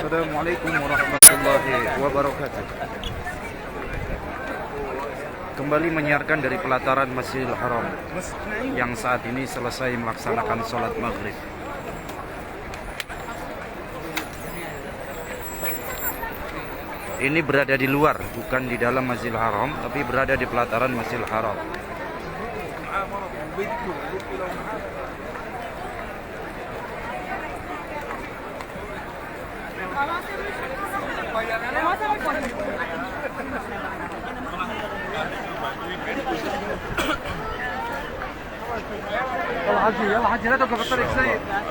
Assalamualaikum warahmatullahi wabarakatuh. Kembali menyiarkan dari pelataran Masjidil Haram yang saat ini selesai melaksanakan sholat maghrib. Ini berada di luar, bukan di dalam Masjidil Haram, tapi berada di pelataran Masjidil Haram.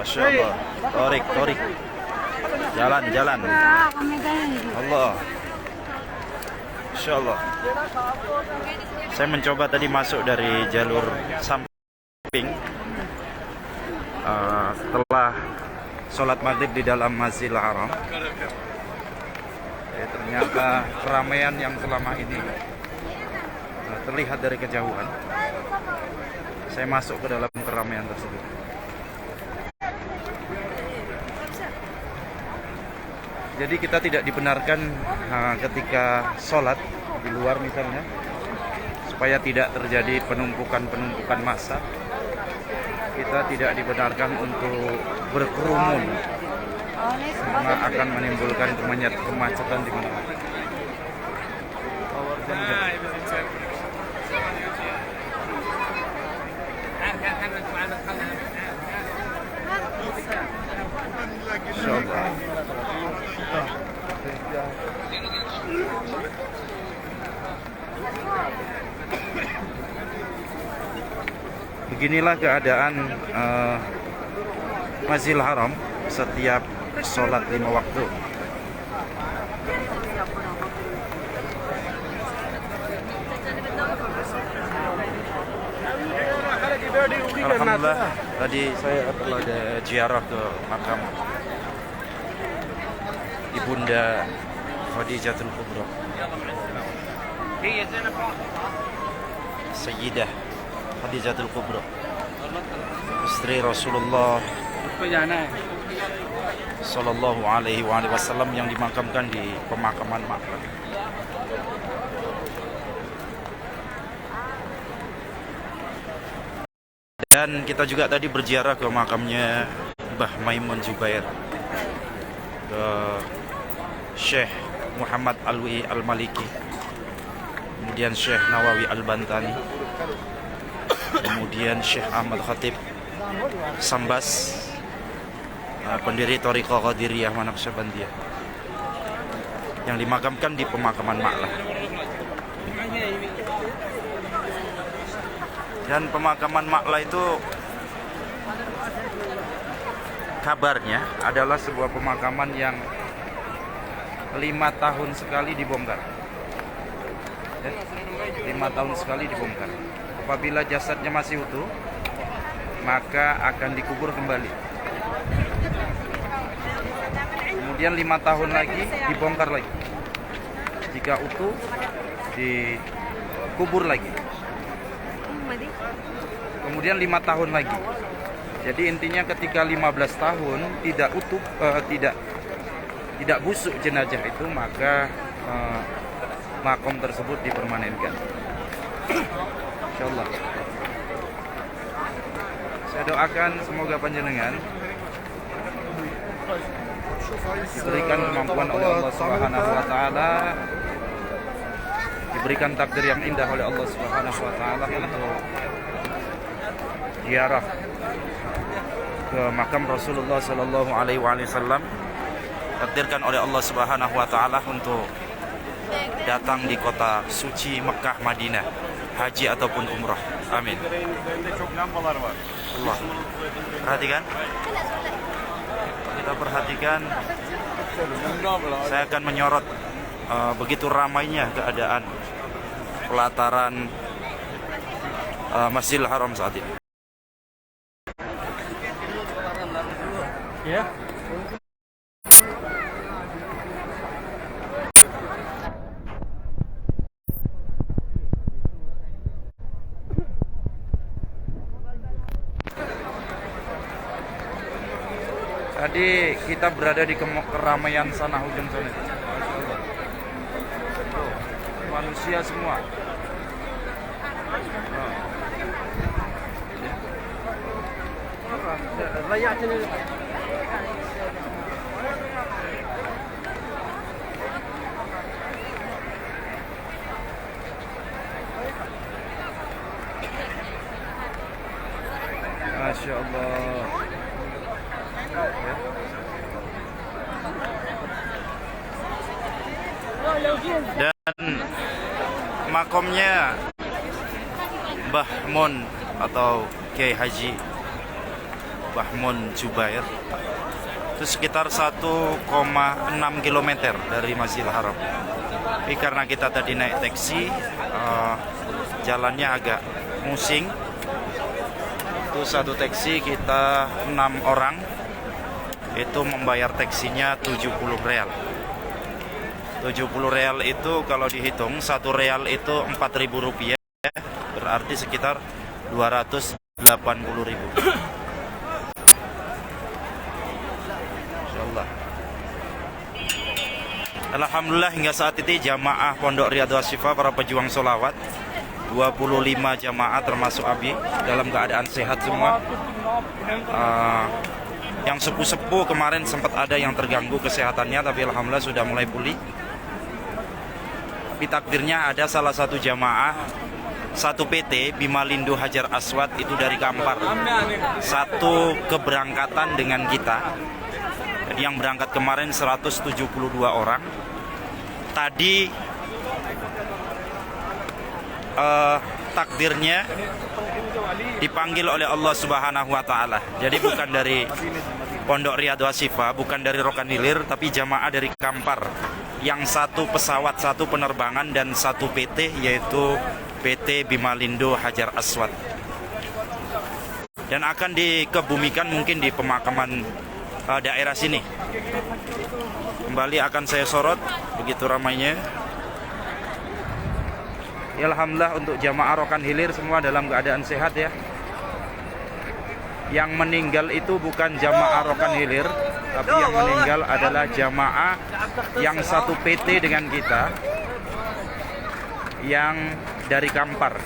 Masya Allah. Torik. Jalan. Allah. Masya Allah. Saya mencoba tadi masuk dari jalur samping setelah sholat maghrib di dalam Masjidil Haram. Ternyata keramaian yang selama ini terlihat dari kejauhan. Saya masuk ke dalam keramaian tersebut. Jadi kita tidak dibenarkan ketika sholat di luar misalnya, supaya tidak terjadi penumpukan massa. Kita tidak dibenarkan untuk berkerumun, karena akan menimbulkan kemacetan di mana-mana. Beginilah keadaan Masjidil Haram setiap sholat 5 waktu. Alhamdulillah, tadi saya telah ada ziarah ke makam Ibunda Khadijatul Kubra, Sayyidah Khadijatul Kubra, istri Rasulullah Sallallahu alaihi wasallam yang dimakamkan di pemakaman Makkah. Dan kita juga tadi berziarah ke makamnya Mbah Maimun Zubair, ke Syekh Muhammad Alwi Al-Maliki, kemudian Syekh Nawawi Al-Bantani, kemudian Syekh Ahmad Khatib Sambas, pendiri Thariqah Qadiriyah Manaqsyabandiyah, yang dimakamkan di pemakaman Ma'lah. Dan pemakaman Ma'lah itu kabarnya adalah sebuah pemakaman yang 5 tahun sekali dibongkar. 5 tahun sekali dibongkar. Apabila jasadnya masih utuh, maka akan dikubur kembali. Kemudian 5 tahun lagi dibongkar lagi. Jika utuh, dikubur lagi. Kemudian 5 tahun lagi. Jadi intinya ketika 15 tahun tidak utuh, tidak busuk jenazah itu, maka makom tersebut dipermanenkan. Insyaallah. Saya doakan semoga panjenengan diberikan kemampuan oleh Allah Subhanahu wa taala, diberikan takdir yang indah oleh Allah Subhanahu wa taala untuk ziarah ke makam Rasulullah Sallallahu alaihi wasallam. Takdirkan oleh Allah Subhanahu wa taala untuk datang di kota suci Mekah, Madinah, haji ataupun umrah. Amin. Allah. Perhatikan. Kita perhatikan. Saya akan menyorot begitu ramainya keadaan pelataran Masjidil Haram saat ini. Ya. Tadi kita berada di keramaian sana, ujung sana. Tuh, manusia semua. Masya Allah. Dan makomnya Mbah Mun atau Kiai Haji Mbah Mun Jubair itu sekitar 1,6 km dari Masjidil Haram. Tapi karena kita tadi naik taksi, jalannya agak musing. Itu satu taksi kita 6 orang, itu membayar taksinya 70 real. 70 real itu kalau dihitung 1 real itu 4.000 rupiah, berarti sekitar 280.000. Insyaallah. Alhamdulillah hingga saat ini jamaah Pondok Riyadhus Ashifa para pejuang sholawat 25 jamaah termasuk Abi dalam keadaan sehat semua. Yang sepuh-sepuh kemarin sempat ada yang terganggu kesehatannya, tapi alhamdulillah sudah mulai pulih. Tapi takdirnya ada salah satu jamaah satu PT Bimalindo Hajar Aswad itu dari Kampar, satu keberangkatan dengan kita. Jadi yang berangkat kemarin 172 orang. Tadi takdirnya dipanggil oleh Allah Subhanahu wa taala. Jadi bukan dari Pondok Riyadhus Ashifa, bukan dari Rokan Hilir, tapi jamaah dari Kampar. Yang satu pesawat, satu penerbangan dan satu PT, yaitu PT Bimalindo Hajar Aswad. Dan akan dikebumikan mungkin di pemakaman daerah sini. Kembali akan saya sorot begitu ramainya. Ya, alhamdulillah untuk jamaah Rokan Hilir semua dalam keadaan sehat ya. Yang meninggal itu bukan jamaah Rokan Hilir, tapi yang meninggal adalah jamaah yang satu PT dengan kita, yang dari Kampar.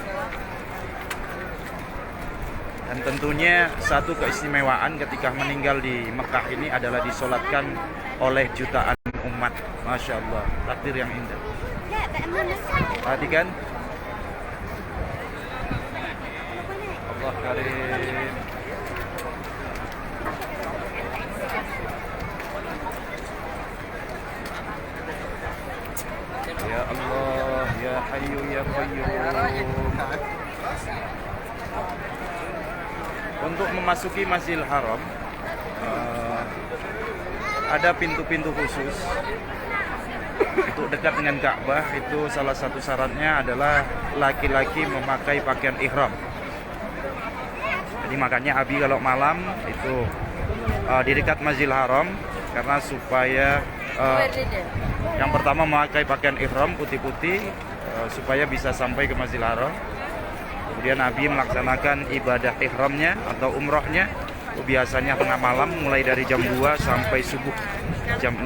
Dan tentunya satu keistimewaan ketika meninggal di Mekah ini adalah disolatkan oleh jutaan umat. Masya Allah, takdir yang indah. Perhatikan. Allah karim. Ya Allah, ya Hayyu ya Qayyum. Untuk memasuki Masjidil Haram ada pintu-pintu khusus. Untuk dekat dengan Ka'bah itu salah satu syaratnya adalah laki-laki memakai pakaian ihram. Jadi makanya Abi kalau malam itu di dekat Masjidil Haram, karena supaya yang pertama memakai pakaian ihram putih-putih supaya bisa sampai ke Masjidil Haram. Kemudian Nabi melaksanakan ibadah ihramnya atau umrohnya biasanya tengah malam, mulai dari jam 2 sampai subuh jam 6.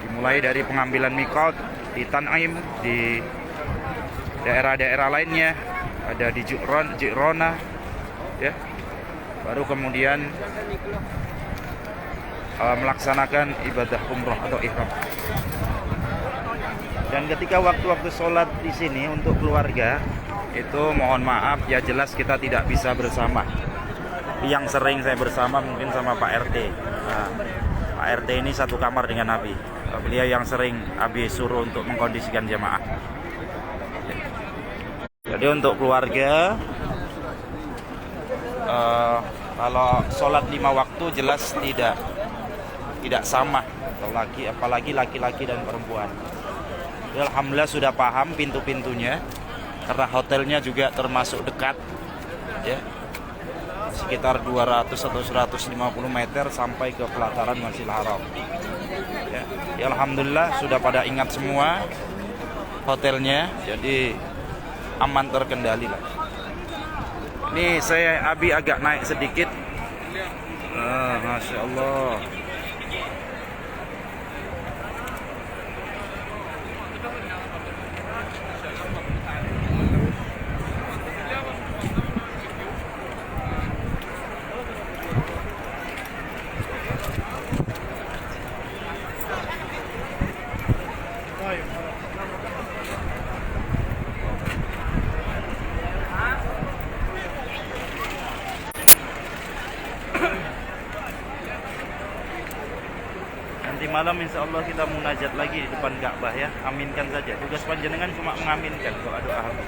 Dimulai dari pengambilan mikot di Tan'im, di daerah-daerah lainnya, ada di Ji'rona ya. Baru kemudian melaksanakan ibadah umroh atau ihram. Dan ketika waktu-waktu sholat di sini untuk keluarga itu mohon maaf ya, jelas kita tidak bisa bersama. Yang sering saya bersama mungkin sama Pak RT. Nah, Pak RT ini satu kamar dengan Nabi. Beliau yang sering Abi suruh untuk mengkondisikan jamaah. Jadi untuk keluarga kalau sholat 5 waktu jelas tidak sama, apalagi laki-laki dan perempuan. Ya, alhamdulillah sudah paham pintu-pintunya, karena hotelnya juga termasuk dekat ya, sekitar 200 atau 150 meter sampai ke pelataran Masjidil Haram ya, alhamdulillah sudah pada ingat semua hotelnya, jadi aman terkendali lah. Ini saya Abi agak naik sedikit. Masya Allah. Nanti malam insya Allah kita munajat lagi di depan Ka'bah ya. Aminkan saja. Tugas panjenengan cuma mengaminkan kalau doa hamba.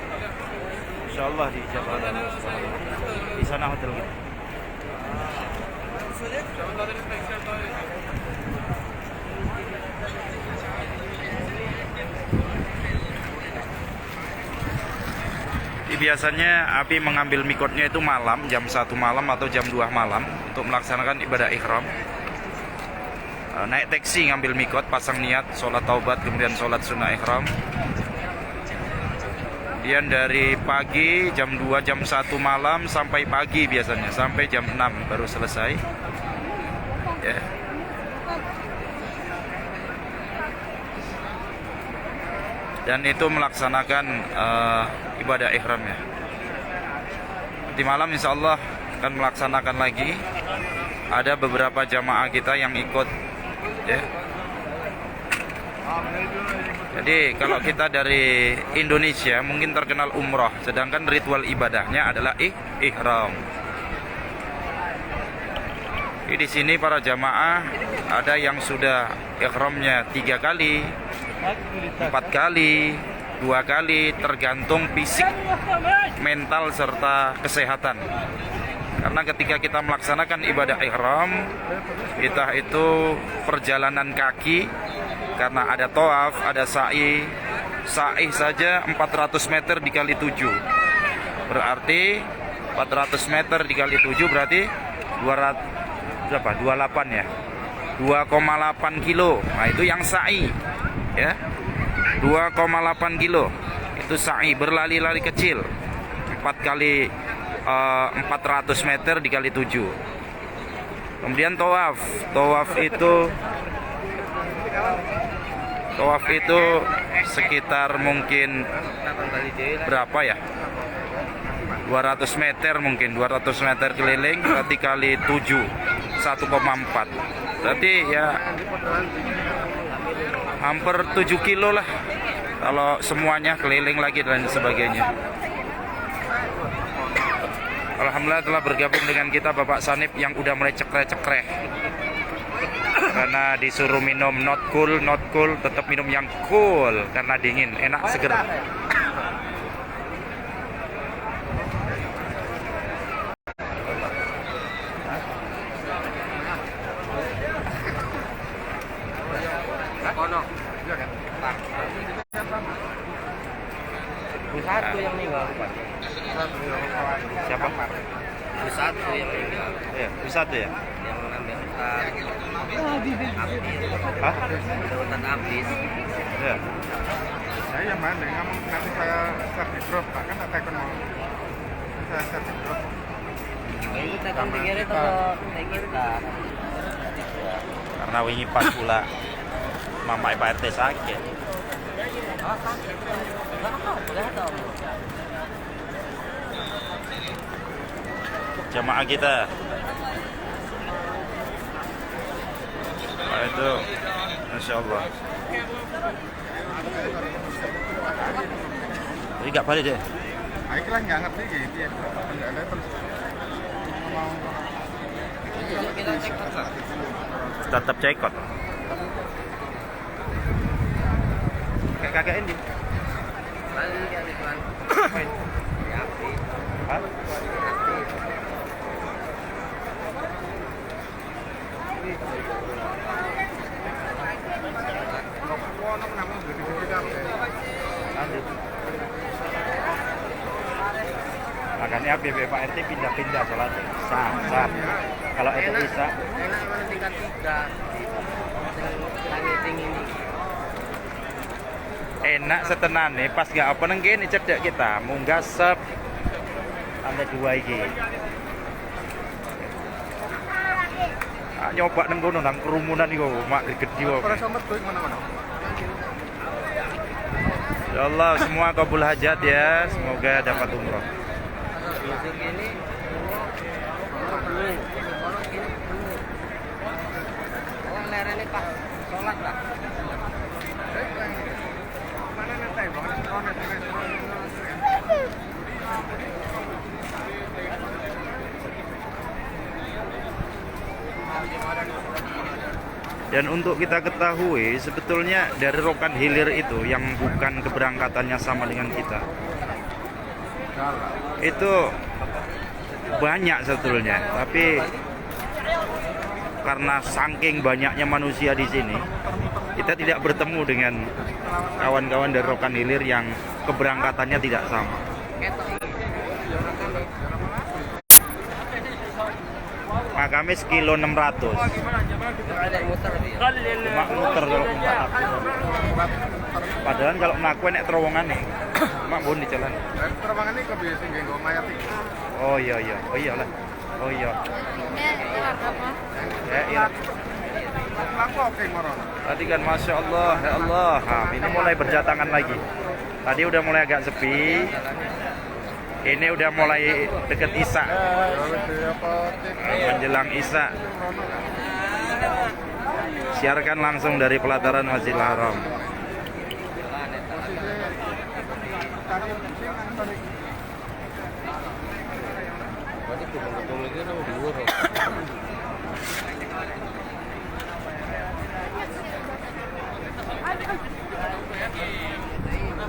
Insya Allah dijabah oleh Allah Subhanahu wa Ta'ala. Di sana hotel kita. Biasanya Abi mengambil mikotnya itu malam, jam 1 malam atau jam 2 malam untuk melaksanakan ibadah ihram. Naik taksi ngambil mikot, pasang niat, sholat taubat, kemudian sholat sunnah ihram. Kemudian dari pagi jam 2, jam 1 malam sampai pagi biasanya, sampai jam 6 baru selesai ya. Dan itu melaksanakan ibadah ihram ya. Di malam insya Allah akan melaksanakan lagi. Ada beberapa jamaah kita yang ikut ya. Jadi kalau kita dari Indonesia mungkin terkenal umroh, sedangkan ritual ibadahnya adalah ihram. Jadi di sini para jamaah ada yang sudah ihramnya 3 kali, 4 kali, 2 kali, tergantung fisik, mental serta kesehatan. Karena ketika kita melaksanakan ibadah ihram, kita itu perjalanan kaki, karena ada tawaf, ada sa'i. Sa'i saja 400 meter dikali 7. Berarti 400 meter dikali 7 berarti 200 berapa? 28 ya. 2,8 kilo. Nah, itu yang sa'i ya. 2,8 kilo. Itu sa'i, berlari-lari kecil. 4 kali 400 meter dikali 7. Kemudian tawaf. Tawaf itu sekitar mungkin berapa ya? 200 meter mungkin, 200 meter keliling berarti kali 7, 1,4. Berarti ya hampir 7 kilo lah kalau semuanya keliling lagi dan sebagainya. Alhamdulillah telah bergabung dengan kita Bapak Sanip yang udah mulai cekreh-cekreh. Karena disuruh minum not cool, tetap minum yang cool karena dingin, enak, seger. Satu yang meninggal. Siapa? Satu yang meninggal. Ya, satu ya. Yang ngambil Abdis. Hah? Hutan Abdis. Ya. Saya yang mana ngomong nanti saya share di grup, Pak, kan tak tekan mau. Saya share di grup. Itu tekan pikir itu kita. Karena wingi pas pula Mama Pak RT sakit. Jamaah kita. Nah, itu Masya Allah. Jadi gak balik deh. Aku lah nggak ngerti gitu ya. Nggak level. Mau Kita cek apa? Tetap cekot. Kakak ini. Balik ya Ridwan. Ya Abdis. Hah? Makanya Pak RT pindah-pindah sholatnya. Sah. Kalau itu bisa. Enak mana tingkat 3 langit tinggi ini. Enak setenan nih, pas gak apa neng gini cedek kita munggah sep sampai 2 iki. tak nyoba nang kono nang kerumunan iku mak gede wae. Ora somet tuh mana-mana. Ya Allah semua kabul hajat ya, semoga dapat umroh. Musik ini penuh. Orang ini penuh. Oh, lerene Pak. Sholat lah. Mana nanti bang? Dan untuk kita ketahui sebetulnya dari Rokan Hilir itu yang bukan keberangkatannya sama dengan kita itu banyak sebetulnya, tapi karena saking banyaknya manusia di sini kita tidak bertemu dengan kawan-kawan dari Rokan Hilir yang keberangkatannya tidak sama. Makamnya sekilo 600. Ada muter dia. Cuma muter kalau empat. Padahal kalau melakukan nek terowongan nih, mak bon di jalan. Terbangan ini kebiasa nggo mayat iki. Oh iya iya, oh iyalah, oh iya. Iya. Aku oke moron. Tadi kan masya Allah, ya Allah. Nah, ini mulai berdatangan lagi. Tadi udah mulai agak sepi. Ini udah mulai deket Isya. Menjelang Isya. Siarkan langsung dari pelataran Masjidil Haram.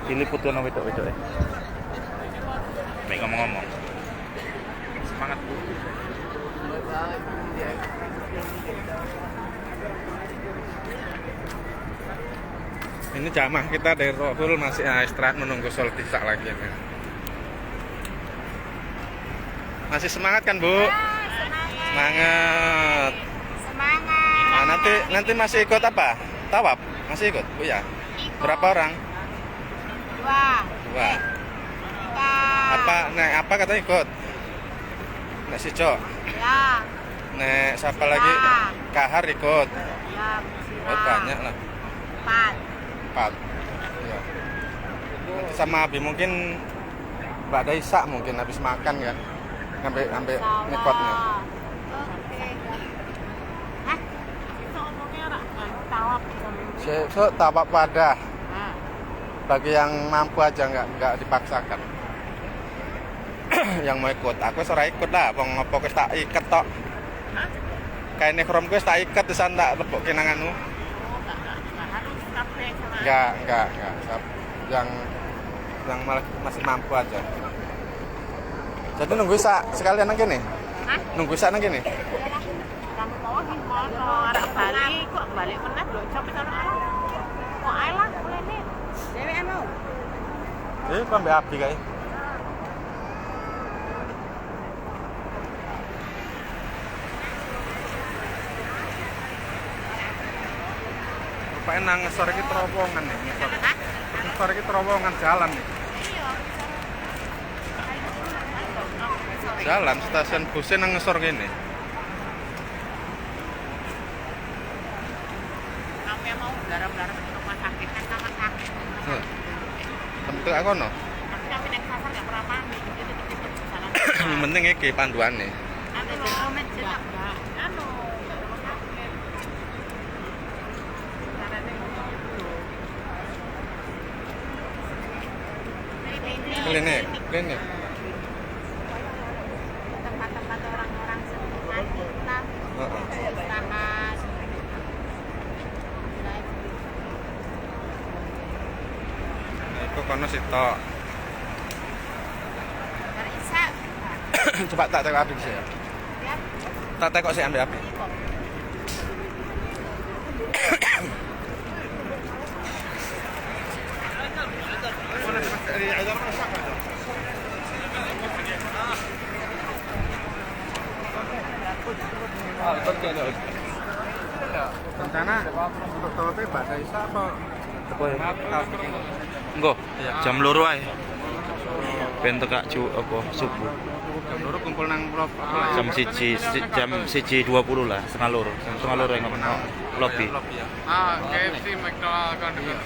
Diliput kan wedok-wedok ya. Baik ngomong-ngomong. Semangat Bu. Ini jamaah kita dari Rohul masih istirahat menunggu sholat isya lagi nih. Masih semangat kan Bu? Semangat. Nah, nanti masih ikut apa? Tawaf? Masih ikut Bu ya? Berapa orang? Dua. Apa katanya ikut? Nek si Cok. Ya. Nek siapa lagi? Kahar ikut. Ya, Oh, banyak lah. 4. Ya. Nanti sama Abi mungkin Mbak Daisa mungkin habis makan kan. Ngambil ngikotnya. Hah? Itu ngomongnya tawaf. So tawaf pada. Bagi yang mampu aja nggak dipaksakan. Yang mau ikut, aku ora ikut lah, wong ngopo wis tak iket tok. Kayak nekrom wis tak iket pisan tak lebok kenanganmu. Enggak. Yang malah masih mampu aja. Jadi nunggu Isa sekalian nang kene. Hah? Nunggu Isa nang kene. Kamu bawa gimana? Arek balik kok balik meneh lho, sampe sono ae. Kok ae lah kulene. Dewean mau. Pambe Abi kae. Rupanya nang ngesor iki terowongan nih. Ngesor iki terowongan jalan nih. Jalan stasiun busnya nang ngesor kene. Kamu yang mau darah-darah ke rumah sakit kan kamar sakit. Tentu aku no. Tapi kami naik pasar enggak pernah pamit. Itu jalan. Yang penting iki panduane. Nanti lo komen jelas enggak? Anu, rumah sakit. Klinik. Tempat-tempat orang-orang sakit lah. Istirahat. Iku kono sitok. Dari Isa. Coba tak tekok Abi sih. Ya. Tak tekok sih ambil Abi. Rencana untuk tawafnya bahasa Isa apa? Engko, jam 2 ae. Ben tekak apa subuh. Jam loro kumpul nang blok jam 1:20 lah, setengah loro yang ngomong lobby. KFC McDonald kan dekat.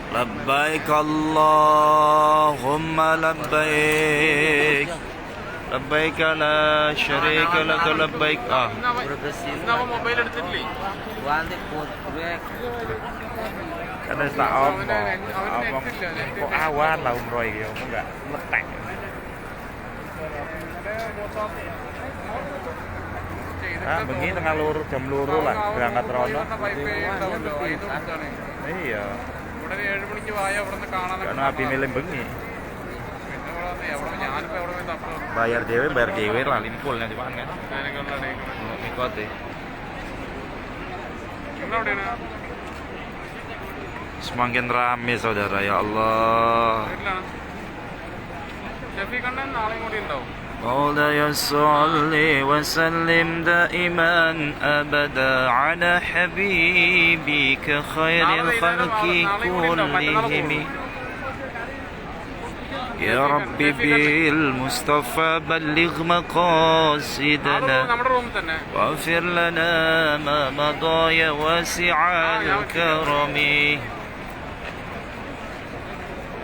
Labbaik Allahumma labbaik. Labbaik la syarika lak labbaik. Kenapa mobil എടുത്തില്ലേ? Wante back. Karena tak omong kok awan lah umroh iki omong enggak letek. Bengi tengah loro jam loro lah berangkat rono. Iya. ഇവിടെ 7 മണിക്ക് വായ അവിടുന്ന് കാണാൻ Karena api milih bengi. ഞാനിപ്പോ എവിടെ പോയി തപ്പും Bayar dewe lah limpul nanti makan kan. Ngikuti. നിങ്ങളെവിടെയാണ് Semakin rame saudara ya Allah. വീട്ടിലാണ് ഷെഫി കണ്ണൻ നാളെയും കൂടി ഉണ്ടാവും مولاي صل وسلم دائما أبدا على حبيبك خير الخلق كلهم يا ربي بالمصطفى بلغ مقاصدنا നമ്മുടെ റൂമിൽ തന്നെ واغفر لنا ما مضى يا واسع الكرم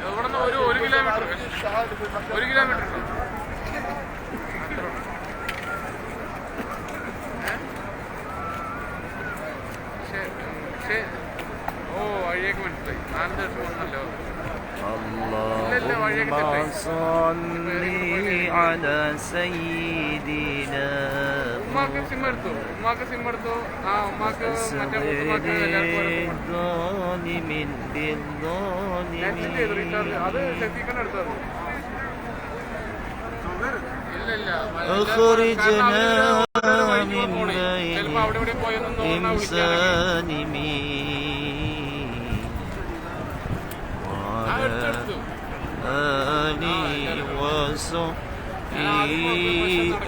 ഇവിടെ നിന്ന് ഒരു കിലോമീറ്റർ ഓ വഴിയൊക്കെ മനസ്സിലായി 4 ദിവസം ഒന്നല്ലോ اللهم صل على سيدنا ഉമ്മാക്ക് സിം എടുത്തു ആ ഉമ്മാക്ക് മറ്റേ ഉമ്മാക്ക് എല്ലാവർക്കും الظالم റീചാർജ് അത് بالظالمين ഷെഫീഖാൻ എടുത്തത് ഇല്ല أخرجنا من ചിലപ്പോ അവിടെ ഇവിടെ പോയെന്നൊന്നും بين سالمين وعلى آله وصحبه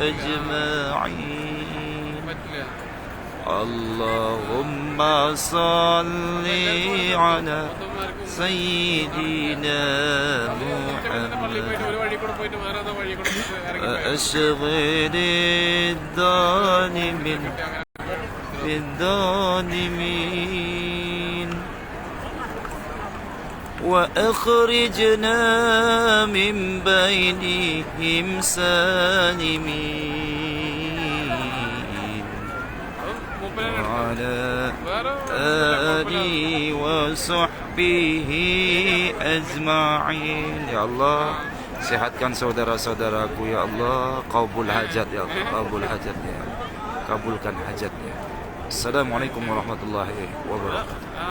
أجمعين പറ്റില്ല اللهم صل على سيدنا പള്ളിയിൽ പോയിട്ട് محمد ഒരു വഴി കൂടെ പോയിട്ട് വേറെ ഏതോ വഴി കൂടെ ഇറങ്ങി أشغل الظالمين بالظالمين وأخرجنا من بينهم سالمين وعلى آله وصحبه أجمعين يا الله sehatkan saudara-saudaraku ya Allah, qabul hajat ya Allah, qabul hajat ya, kabulkan hajatnya. Assalamualaikum warahmatullahi wabarakatuh.